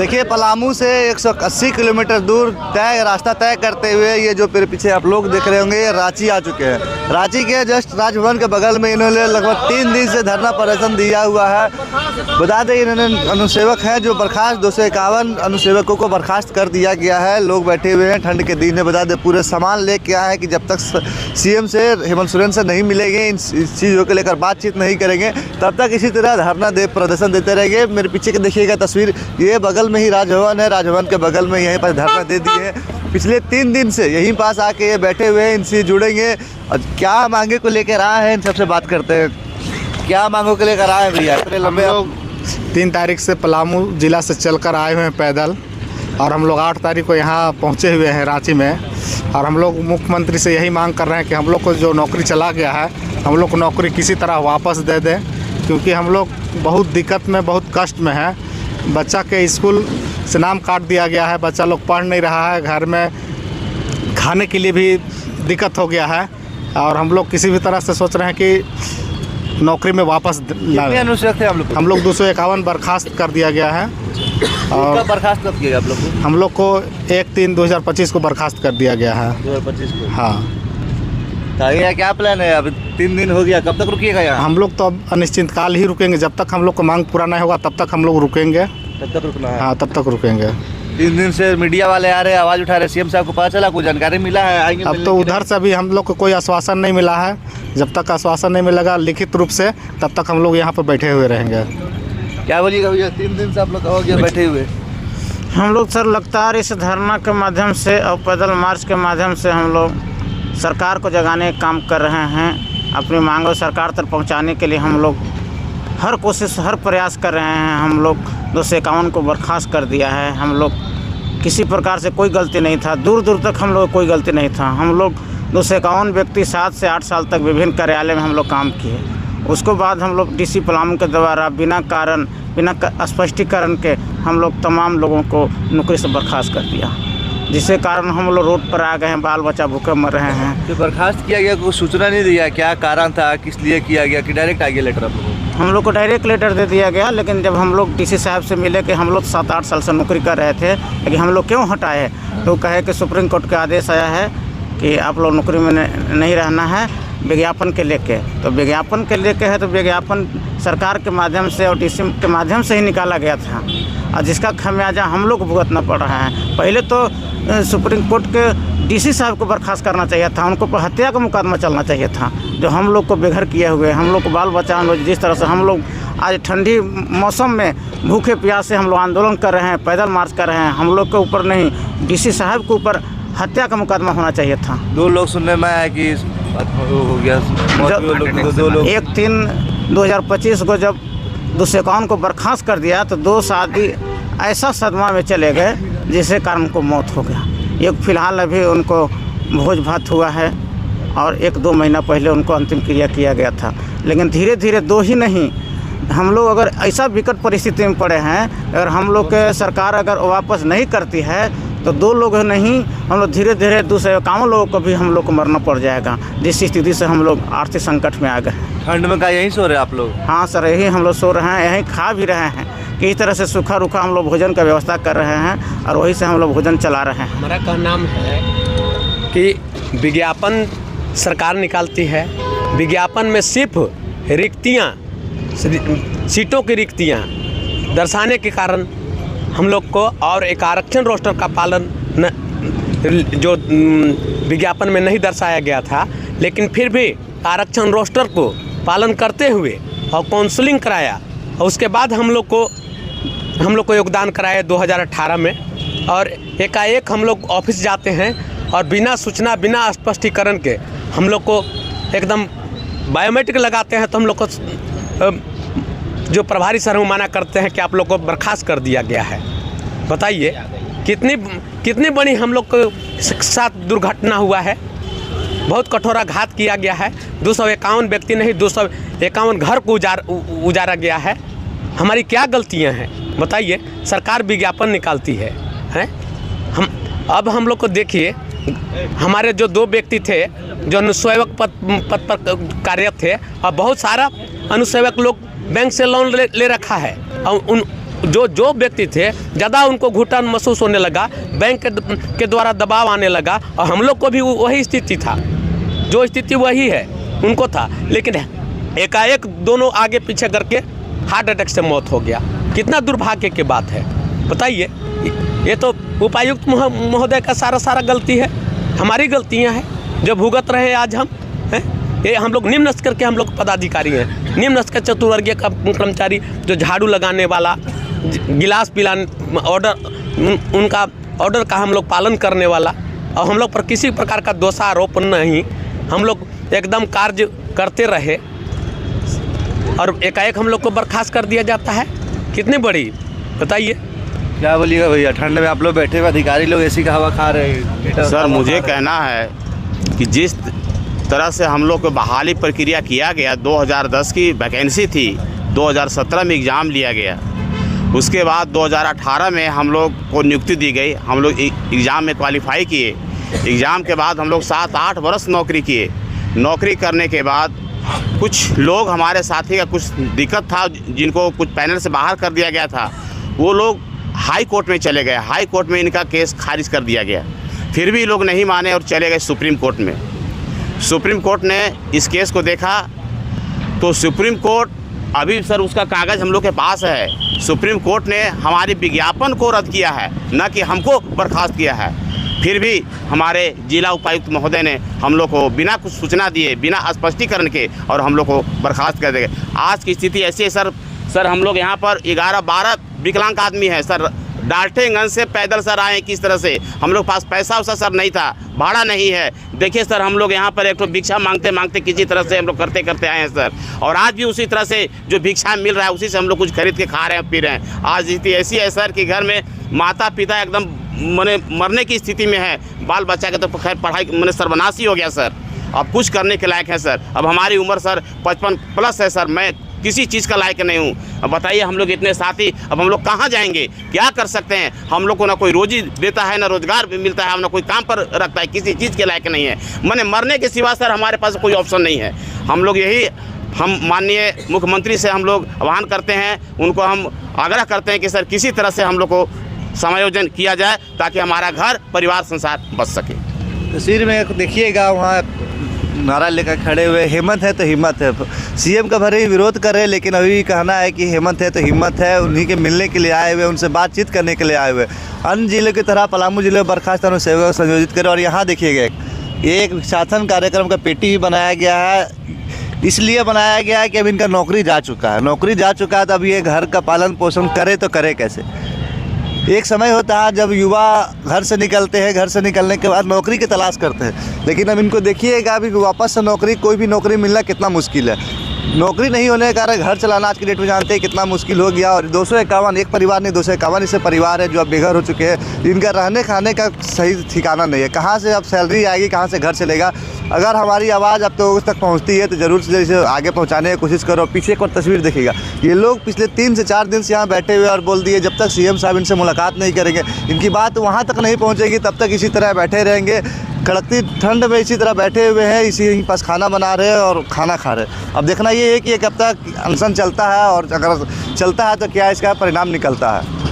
देखिए, पलामू से 180 किलोमीटर दूर रास्ता तय करते हुए ये जो पीछे आप लोग देख रहे होंगे, ये रांची आ चुके हैं। रांची के जस्ट राजभवन के बगल में इन्होंने लगभग 3 दिन से धरना प्रदर्शन दिया हुआ है। बता दें, इन्होंने अनुसेवक हैं जो बर्खास्त 251 अनुसेवकों को बर्खास्त कर दिया गया है। लोग बैठे हुए हैं, ठंड के दिन में। बता दें, पूरे सामान लेके आए हैं कि जब तक सीएम से हेमंत सोरेन से नहीं मिलेंगे, इन चीज़ों को लेकर बातचीत नहीं करेंगे, तब तक इसी तरह धरना प्रदर्शन देते रहेंगे। मेरे पीछे के देखिएगा तस्वीर, ये बगल में ही राजभवन है। राजभवन के बगल में यहीं पर धरना दे दिए। पिछले 3 दिन से यहीं पास आके ये बैठे हुए हैं, इनसे जुड़ेंगे और क्या मांगे को लेकर आए हैं, इन सबसे बात करते हैं। क्या मांगों को लेकर आए हैं भैया? इतने लंबे लोग 3 तारीख से पलामू जिला से चलकर आए हुए हैं पैदल, और हम लोग 8 तारीख को यहाँ पहुँचे हुए हैं रांची में। और हम लोग मुख्यमंत्री से यही मांग कर रहे हैं कि हम लोग को जो नौकरी चला गया है, हम लोग को नौकरी किसी तरह वापस दे दें, क्योंकि हम लोग बहुत दिक्कत में, बहुत कष्ट में हैं। बच्चा के स्कूल से नाम काट दिया गया है, बच्चा लोग पढ़ नहीं रहा है, घर में खाने के लिए भी दिक्कत हो गया है। और हम लोग किसी भी तरह से सोच रहे हैं कि नौकरी में वापस अनुसेवक थे हम लोग 251 बर्खास्त कर दिया गया है। और बर्खास्त कब किया आप लोग को? हम लोग को 1/3/2025 को बर्खास्त कर दिया गया है। 2025 को? हाँ। तो क्या प्लान है? अब 3 दिन हो गया, कब तक रुकिएगा यहाँ? हम लोग तो अब अनिश्चित काल ही रुकेंगे, जब तक हम लोग को मांग पूरा नहीं होगा तब तक हम लोग रुकेंगे। तब तक रुकना है? हाँ, तब तक रुकेंगे। 3 दिन से मीडिया वाले आ रहे हैं, आवाज़ उठा रहे हैं। सीएम साहब को पता चला, कुछ जानकारी मिला है? आएंगे अब तो उधर से भी हम लोग को कोई आश्वासन नहीं मिला है। जब तक आश्वासन नहीं मिलेगा लिखित रूप से, तब तक हम लोग यहाँ पर बैठे हुए रहेंगे। क्या बोलिएगा भैया? 3 दिन से आप लोग हो गया बैठे हुए। हम लोग सर लगातार इस धरना के माध्यम से और पैदल मार्च के माध्यम से हम लोग सरकार को जगाने का काम कर रहे हैं। अपनी मांगों सरकार तक पहुंचाने के लिए हम लोग हर कोशिश, हर प्रयास कर रहे हैं। हम लोग 251 को बर्खास्त कर दिया है। हम लोग किसी प्रकार से कोई गलती नहीं था, दूर दूर तक हम लोग कोई गलती नहीं था। हम लोग 251 व्यक्ति 7 से 8 साल तक विभिन्न कार्यालय में हम लोग काम किए। उसके बाद हम लोग डीसी पलामू के द्वारा बिना कारण, बिना स्पष्टीकरण के हम लोग तमाम लोगों को नौकरी से बर्खास्त कर दिया, जिसके कारण हम लोग रोड पर आ गए हैं। बाल बच्चा भूखे मर रहे हैं। तो बर्खास्त किया गया, कोई सूचना नहीं दिया? क्या कारण था, किस लिए किया गया, कि डायरेक्ट आ गया लेटर आप लोगों को? हम लोग को डायरेक्ट लेटर दे दिया गया, लेकिन जब हम लोग डीसी साहब से मिले कि हम लोग 7-8 साल से नौकरी कर रहे थे, लेकिन हम लोग क्यों हटाए, तो कहे कि सुप्रीम कोर्ट का आदेश आया है कि आप लोग नौकरी में नहीं रहना है, विज्ञापन के लेके। तो विज्ञापन के लेके है, तो विज्ञापन सरकार के माध्यम से और डीसी के माध्यम से ही निकाला गया था, और जिसका खमियाजा हम लोग को भुगतना पड़ रहा है। पहले तो सुप्रीम कोर्ट के डीसी साहब को बर्खास्त करना चाहिए था, उनको पर हत्या का मुकदमा चलना चाहिए था, जो हम लोग को बेघर किए हुए, हम लोग को बाल बच्चा, जिस तरह से हम लोग आज ठंडी मौसम में भूखे प्यासे हम लोग आंदोलन कर रहे हैं, पैदल मार्च कर रहे हैं। हम लोग के ऊपर नहीं, डीसी साहब के ऊपर हत्या का मुकदमा होना चाहिए था। 2 लोग सुनने में आया कि हो गया, 2 लोग 1/3/2025 को जब 251 को बर्खास्त कर दिया, तो 2 शादी ऐसा सदमा में चले गए जिसके कारण उनको मौत हो गया। एक फ़िलहाल अभी उनको भोज भात हुआ है, और 1-2 महीना पहले उनको अंतिम क्रिया किया गया था। लेकिन धीरे धीरे 2 ही नहीं, हम लोग अगर ऐसा विकट परिस्थिति में पड़े हैं, अगर हम लोग के सरकार अगर वापस नहीं करती है, तो 2 लोग नहीं, हम लोग धीरे धीरे 251 लोगों को भी हम लोग को मरना पड़ जाएगा, जिस स्थिति से हम लोग आर्थिक संकट में आ गए। ठंड में क्या यहीं सो रहे आप लोग? हाँ सर, यही हम लोग सो रहे हैं, यहीं खा भी रहे हैं। किस तरह से सूखा रूखा हम लोग भोजन का व्यवस्था कर रहे हैं, और वहीं से हम लोग भोजन चला रहे हैं। हमारा कहना है कि विज्ञापन सरकार निकालती है, विज्ञापन में सिर्फ रिक्तियाँ, सीटों की रिक्तियाँ दर्शाने के कारण हम लोग को, और एक आरक्षण रोस्टर का पालन जो विज्ञापन में नहीं दर्शाया गया था, लेकिन फिर भी आरक्षण रोस्टर को पालन करते हुए और काउंसलिंग कराया, और उसके बाद हम लोग को योगदान कराया 2018 में। और एकाएक हम लोग ऑफिस जाते हैं, और बिना सूचना, बिना स्पष्टीकरण के हम लोग को एकदम बायोमेट्रिक लगाते हैं, तो हम लोग को जो प्रभारी सर मना करते हैं कि आप लोग को बर्खास्त कर दिया गया है। बताइए कितनी बड़ी हम लोग के साथ दुर्घटना हुआ है। बहुत कठोराघात किया गया है। 251 व्यक्ति नहीं, 251 घर को उजारा गया है। हमारी क्या गलतियां हैं बताइए? सरकार विज्ञापन निकालती है, हैं? हम लोग को देखिए, हमारे जो 2 व्यक्ति थे जो अनुसेवक पद पर कार्यरत थे, और बहुत सारा अनुसेवक लोग बैंक से लोन ले रखा है, और जो व्यक्ति थे ज़्यादा उनको घुटन महसूस होने लगा, बैंक के द्वारा दबाव आने लगा और हम लोग को भी वही स्थिति था, जो स्थिति वही है उनको था। लेकिन एकाएक दोनों आगे पीछे करके हार्ट अटैक से मौत हो गया। कितना दुर्भाग्य की बात है बताइए। ये तो उपायुक्त महोदय का सारा गलती है, हमारी गलतियां हैं जो भुगत रहे आज हम हैं। ये हम लोग निम्न स्तर के हम लोग पदाधिकारी हैं, निम्न स्तर चतुर्वर्गीय का कर्मचारी, जो झाड़ू लगाने वाला, गिलास पिलाने ऑर्डर, उनका ऑर्डर का हम लोग पालन करने वाला, और हम लोग पर किसी प्रकार का दोषारोप नहीं, हम लोग एकदम कार्य करते रहे और एकाएक हम लोग को बर्खास्त कर दिया जाता है। कितनी बड़ी बताइए। क्या बोलिएगा भैया, ठंड में आप लोग बैठे हुए अधिकारी लोग एसी का हवा खा रहे हैं। सर मुझे कहना है कि जिस तरह से हम लोग को बहाली प्रक्रिया किया गया, 2010 की वैकेंसी थी, 2017 में एग्ज़ाम लिया गया, उसके बाद 2018 में हम लोग को नियुक्ति दी गई, हम लोग एग्ज़ाम में क्वालिफाई किए, एग्ज़ाम के बाद हम लोग 7-8 वर्ष नौकरी किए। नौकरी करने के बाद कुछ लोग, हमारे साथी का कुछ दिक्कत था, जिनको कुछ पैनल से बाहर कर दिया गया था, वो लोग हाई कोर्ट में चले गए। हाई कोर्ट में इनका केस खारिज कर दिया गया, फिर भी लोग नहीं माने और चले गए सुप्रीम कोर्ट में। सुप्रीम कोर्ट ने इस केस को देखा तो सुप्रीम कोर्ट, अभी सर उसका कागज़ हम लोग के पास है, सुप्रीम कोर्ट ने हमारे विज्ञापन को रद्द किया है, न कि हमको बर्खास्त किया है। फिर भी हमारे जिला उपायुक्त महोदय ने हम लोग को बिना कुछ सूचना दिए, बिना स्पष्टीकरण के, और हम लोग को बर्खास्त कर देंगे। आज की स्थिति ऐसी है सर हम लोग यहाँ पर 11-12 विकलांग आदमी हैं सर, डाल्टनगंज से पैदल सर आए। किस तरह से हम लोग पास पैसा वैसा सर नहीं था, भाड़ा नहीं है। देखिए सर, हम लोग यहाँ पर एक तो भिक्षा मांगते मांगते किसी तरह से हम लोग करते करते आए हैं सर, और आज भी उसी तरह से जो भिक्षा मिल रहा है उसी से हम लोग कुछ खरीद के खा रहे हैं, पी रहे हैं। आज स्थिति ऐसी है सर कि घर में माता पिता एकदम मरने की स्थिति में है, बाल बच्चा के तो खैर पढ़ाई सर्वनाशी हो गया सर, अब कुछ करने के लायक है सर। अब हमारी उम्र सर 55 प्लस है सर, मैं किसी चीज़ का लायक नहीं हूँ। अब बताइए, हम लोग इतने साथी, अब हम लोग कहाँ जाएंगे, क्या कर सकते हैं? हम लोग को ना कोई रोजी देता है, ना रोजगार मिलता है, हम ना कोई काम पर रखता है, किसी चीज़ के लायक नहीं है। मैंने मरने के सिवा सर हमारे पास कोई ऑप्शन नहीं है। हम लोग यही, हम माननीय मुख्यमंत्री से हम लोग आह्वान करते हैं, उनको हम आग्रह करते हैं कि सर किसी तरह से हम लोग को समायोजन किया जाए ताकि हमारा घर परिवार संसार बच सके। तस्वीर में देखिएगा, वहाँ नारा लेकर खड़े हुए, हेमंत है तो हिम्मत है। सीएम का भले ही विरोध कर रहे हैं, लेकिन अभी कहना है कि हेमंत है तो हिम्मत है। उन्हीं के मिलने के लिए आए हुए, उनसे बातचीत करने के लिए आए हुए। अन्य जिले की तरह पलामू जिले में बर्खास्त सेवा संयोजित करें। और यहाँ देखिएगा, ये एक शासन कार्यक्रम का पेटी भी बनाया गया है। इसलिए बनाया गया है कि अब इनका नौकरी जा चुका है, तो अब ये घर का पालन पोषण करे तो करे कैसे। एक समय होता है जब युवा घर से निकलते हैं, घर से निकलने के बाद नौकरी की तलाश करते हैं, लेकिन अब इनको देखिएगा अभी वापस से नौकरी, कोई भी नौकरी मिलना कितना मुश्किल है। नौकरी नहीं होने के कारण घर चलाना आज की डेट में जानते हैं कितना मुश्किल हो गया। और 251, एक परिवार नहीं 251 ऐसे परिवार है जो अब बेघर हो चुके हैं, जिनका रहने खाने का सही ठिकाना नहीं है। कहाँ से अब सैलरी आएगी, कहाँ से घर चलेगा। अगर हमारी आवाज़ अब तो उस तक पहुँचती है तो ज़रूर से इसे आगे पहुँचाने की कोशिश करो। पीछे एक और तस्वीर देखिएगा, ये लोग पिछले 3 से 4 दिन से यहाँ बैठे हुए और बोल दिए जब तक सीएम साहब इनसे मुलाकात नहीं करेंगे, इनकी बात वहाँ तक नहीं पहुँचेगी, तब तक इसी तरह बैठे रहेंगे। कड़कती ठंड में इसी तरह बैठे हुए हैं, इसी पास खाना बना रहे हैं और खाना खा रहे हैं। अब देखना ये है कि कब तक अनशन चलता है, और अगर चलता है तो क्या इसका परिणाम निकलता है।